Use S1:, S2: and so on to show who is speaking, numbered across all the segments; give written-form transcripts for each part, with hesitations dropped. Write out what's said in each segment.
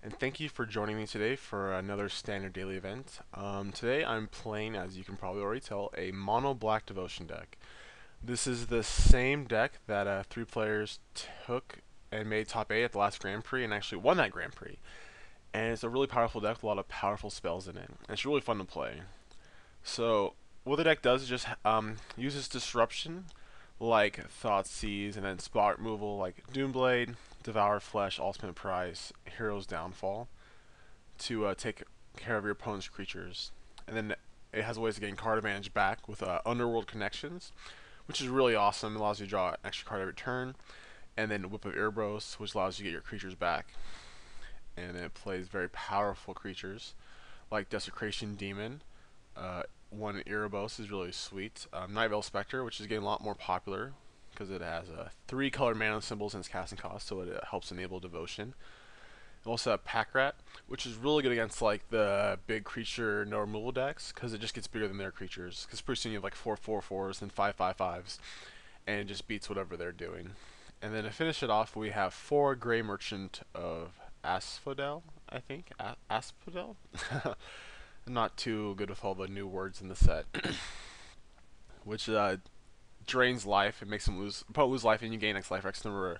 S1: and thank you for joining me today for another standard daily event. Today I'm playing, as you can probably already tell, a mono black devotion deck. This is the same deck that three players took and made top 8 at the last Grand Prix and actually won that Grand Prix. And it's a really powerful deck with a lot of powerful spells in it. And it's really fun to play. So what the deck does is just uses disruption like Thoughtseize, and then spot removal like Doomblade, Devour Flesh, Ultimate Price, Hero's Downfall to take care of your opponent's creatures. And then it has ways to gain card advantage back with Underworld Connections, which is really awesome. It allows you to draw an extra card every turn. And then Whip of Erebos, which allows you to get your creatures back. And then it plays very powerful creatures like Desecration Demon. One Erebos is really sweet. Nightveil Spectre, which is getting a lot more popular because it has 3 colored mana symbols in its casting cost, so it helps enable devotion. We also have Pack Rat, which is really good against like the big creature no removal decks because it just gets bigger than their creatures. Because pretty soon you have like 4/4/4s and 5/5/5s, and it just beats whatever they're doing. And then to finish it off, we have 4 Grey Merchant of Asphodel, I think. Asphodel? I'm not too good with all the new words in the set. Which drains life. It makes them lose life, and you gain X life X number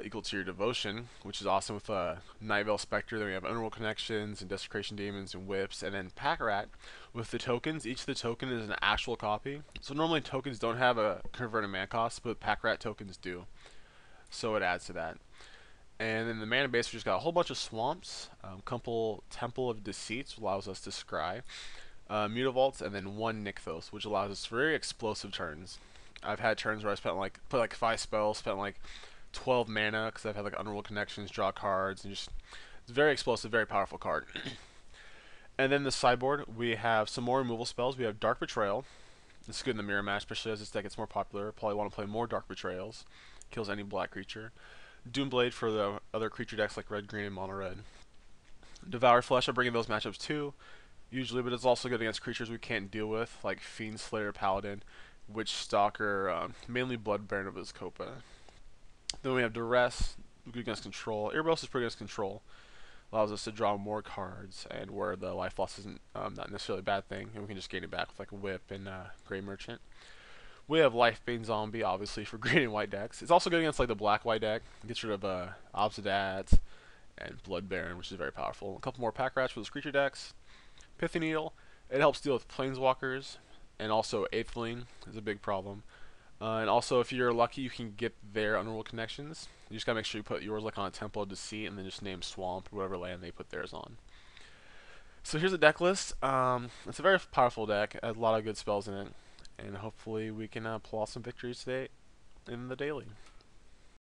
S1: equal to your devotion, which is awesome with Nightveil Spectre. Then we have Underworld Connections and Desecration Demons and Whips, and then Pack Rat with the tokens. Each of the token is an actual copy. So normally tokens don't have a converted mana cost, but Pack Rat tokens do. So it adds to that. And in the mana base, we just got a whole bunch of swamps, couple Temple of Deceits, allows us to scry, Mutavaults, and then 1 Nykthos, which allows us very explosive turns. I've had turns where I put like 5 spells, spent like 12 mana because I've had like Underworld Connections, draw cards, and just it's very explosive, very powerful card. And then the sideboard, we have some more removal spells. We have Dark Betrayal. This is good in the mirror match, especially as this deck gets more popular. Probably want to play more Dark Betrayals. Kills any black creature. Doomblade for the other creature decks like red, green, and mono red. Devour Flesh, I bring in those matchups too, usually, but it's also good against creatures we can't deal with, like Fiend Slayer, Paladin, Witch Stalker, mainly Blood Baron of Vizkopa. Then we have Duress, good against control. Erebos is pretty good against control. Allows us to draw more cards, and where the life loss isn't not necessarily a bad thing, and we can just gain it back with like a Whip and Grey Merchant. We have Lifebane Zombie, obviously, for green and white decks. It's also good against like the black-white deck. It gets rid of Obsidads and Blood Baron, which is very powerful. A couple more Pack Rats for those creature decks. Pithy Needle, it helps deal with Planeswalkers, and also Aetheling is a big problem. And also, if you're lucky, you can get their Underworld Connections. You just gotta make sure you put yours like on a Temple of Deceit, and then just name Swamp or whatever land they put theirs on. So here's a deck list. It's a very powerful deck. It has a lot of good spells in it, and hopefully we can pull off some victories today in the daily.